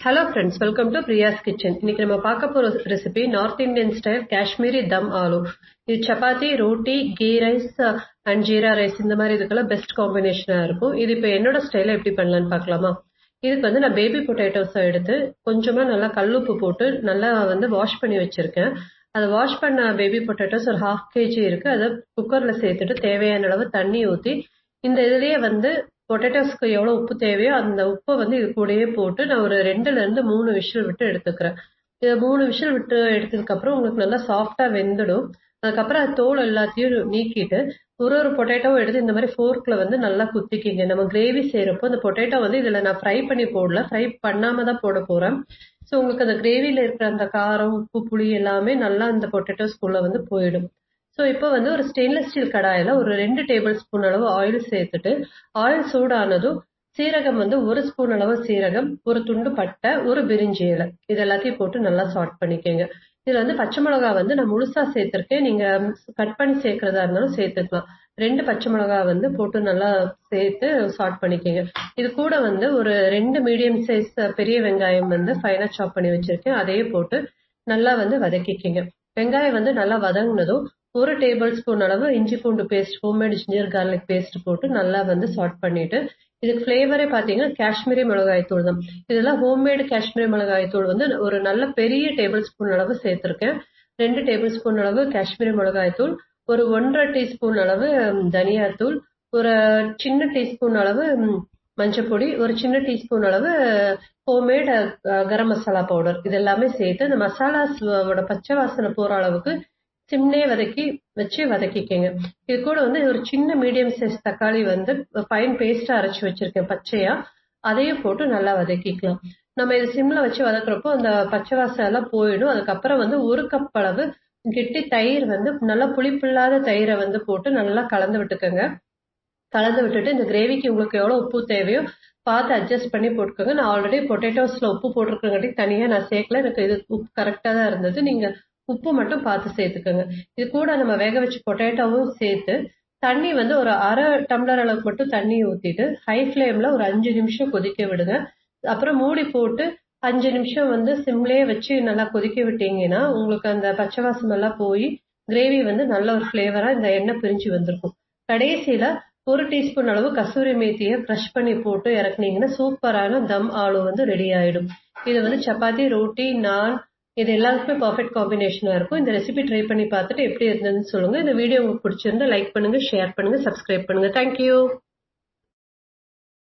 Hello friends, welcome to Priya's Kitchen. இன்னைக்கு நம்ம பார்க்க போற recipe North Indian style Kashmiri dum aloo. இது chapati, roti, ghee rice and jeera rice இந்த மாதிரி இதுக்கெல்லாம் பெஸ்ட் காம்பினேஷனா இருக்கும். இது இப்போ என்னோட ஸ்டைல எப்படி பண்ணலாம்னு பார்க்கலாமா? இதுக்கு வந்து நான் பேபி பொட்டேட்டோஸ் எடுத்து கொஞ்சமா நல்லா கல்லுப்பு போட்டு நல்லா வாஷ் பண்ணி வச்சிருக்கேன். அதை வாஷ் பண்ண பேபி பொட்டேட்டோஸ் ஒரு 1/2 kg இருக்கு. அதை குக்கர்ல சேர்த்துட்டு தேவையான அளவு தண்ணி ஊற்றி இந்த இதுலயே பொட்டேட்டோஸ்க்கு எவ்வளவு உப்பு தேவையோ அந்த உப்பை இது கூடயே போட்டு நான் ஒரு 2ல இருந்து 3 விசில் விட்டு எடுத்துக்கிறேன். இது 3 விசில் விட்டு எடுத்ததுக்கு அப்புறம் உங்களுக்கு நல்லா சாஃப்டா வெந்துடும். அதுக்கப்புறம் அது தோல் எல்லாத்தையும் நீக்கிட்டு ஒரு பொட்டேட்டோ எடுத்து இந்த மாதிரி ஃபோர்க்ல நல்லா குத்திக்கிங்க. நம்ம கிரேவி செய்யறப்போ அந்த பொட்டேட்டோ இதுல நான் ஃப்ரை பண்ணி போடல, ஃப்ரை பண்ணாம தான் போட போறேன். ஸோ உங்களுக்கு அந்த கிரேவில இருக்கிற அந்த காரம், உப்பு, புளி எல்லாமே நல்லா அந்த பொட்டேட்டோஸ்குள்ள போயிடும். ஸோ இப்போ ஒரு ஸ்டெயின்லெஸ் ஸ்டீல் கடாயில ஒரு 2 டேபிள் ஸ்பூன் அளவு ஆயில் சேர்த்துட்டு ஆயில் சூடானதும் சீரகம் 1 ஸ்பூன் அளவு சீரகம், ஒரு துண்டு பட்டை, ஒரு பிரிஞ்சி இலை இது எல்லாத்தையும் போட்டு நல்லா சாட் பண்ணிக்கோங்க. இதுல பச்சை மிளகா நான் முழுசா சேர்த்திருக்கேன். நீங்க கட் பண்ணி சேர்க்கறதா இருந்தாலும் சேர்த்துக்கலாம். 2 பச்சை மிளகா போட்டு நல்லா சேர்த்து சாட் பண்ணிக்கோங்க. இது கூட ஒரு 2 மீடியம் சைஸ் பெரிய வெங்காயம் ஃபைனா சாப் பண்ணி வச்சிருக்கேன். அதையே போட்டு நல்லா வதக்கிக்கோங்க. வெங்காயம் நல்லா வதங்கினதும் 1 டேபிள் ஸ்பூன் அளவு இஞ்சி பூண்டு paste, homemade ginger garlic paste போட்டு நல்லா சாட் பண்ணிட்டு இதுக்கு ஃபிளேவரே பாத்தீங்கன்னா காஷ்மீரி மிளகாய் தூள் தான். இதெல்லாம் ஹோம்மேடு காஷ்மீரி மிளகாய் தூள் ஒரு நல்ல பெரிய டேபிள் ஸ்பூன் அளவு சேர்த்திருக்கேன். 2 டேபிள் ஸ்பூன் அளவு காஷ்மீரி மிளகாய் தூள், ஒரு 1/2 டீஸ்பூன் அளவு தனியா தூள், ஒரு சின்ன டீஸ்பூன் அளவு மஞ்சப்பொடி, ஒரு சின்ன டீஸ்பூன் அளவு ஹோம்மேட் கரம் மசாலா பவுடர் இது எல்லாமே சேர்த்து அந்த மசாலாஸோட பச்சை வாசனை போற அளவுக்கு சிம்லே வதக்கிக்கங்க. இது கூட ஒரு சின்ன மீடியம் சைஸ் தக்காளி ஃபைன் பேஸ்டா அரைச்சு வச்சிருக்கேன் பச்சையா, அதையும் போட்டு நல்லா வதக்கிக்கலாம். நம்ம இது சிம்ல வச்சு வதக்குறப்போ அந்த பச்சை வாசனை எல்லாம் போயிடும். அதுக்கப்புறம் 1 கப் அளவு கெட்டி தயிர் நல்லா புளிப்பில்லாத தயிரை போட்டு நல்லா கலந்து விட்டுக்கோங்க. கலந்து விட்டுட்டு இந்த கிரேவிக்கு உங்களுக்கு எவ்வளவு உப்பு தேவையோ பார்த்து அட்ஜஸ்ட் பண்ணி போட்டுக்கோங்க. நான் ஆல்ரெடி பொட்டேட்டோஸ்ல உப்பு போட்டிருக்கங்காட்டி தனியா நான் சேர்க்கல. எனக்கு இது உப்பு கரெக்டா தான் இருந்தது. நீங்க உப்பு மட்டும் பார்த்து சேர்த்துக்கோங்க. இது கூட நம்ம வேக வச்சு பொட்டேட்டோவும் சேர்த்து தண்ணி ஒரு 1/2 டம்ளர் அளவுக்கு மட்டும் தண்ணி ஊத்திட்டு ஹை ஃபிளேம்ல ஒரு 5 நிமிஷம் கொதிக்க விடுங்க. அப்புறம் மூடி போட்டு 5 நிமிஷம் சிம்லயே வச்சு நல்லா கொதிக்க விட்டீங்கன்னா உங்களுக்கு அந்த பச்சை வாசம் எல்லாம் போய் கிரேவி நல்ல ஒரு ஃபிளேவரா இந்த எண்ணெய் பிரிஞ்சு வந்திருக்கும். கடைசியில 1 டீஸ்பூன் அளவு கசூரி மேத்தியை கிரஷ் பண்ணி போட்டு இறக்குனீங்கன்னா சூப்பரான தம் ஆலு ரெடி ஆயிடும். இது சப்பாத்தி, ரோட்டி, நான் இது எல்லாருக்குமே பர்ஃபெக்ட் காம்பினேஷனா இருக்கும். இந்த ரெசிபி ட்ரை பண்ணி பார்த்துட்டு எப்படி இருந்ததுன்னு சொல்லுங்க. இந்த வீடியோ உங்களுக்கு பிடிச்சிருந்தா லைக் பண்ணுங்க, ஷேர் பண்ணுங்க, சப்ஸ்கிரைப் பண்ணுங்க. தேங்க்யூ.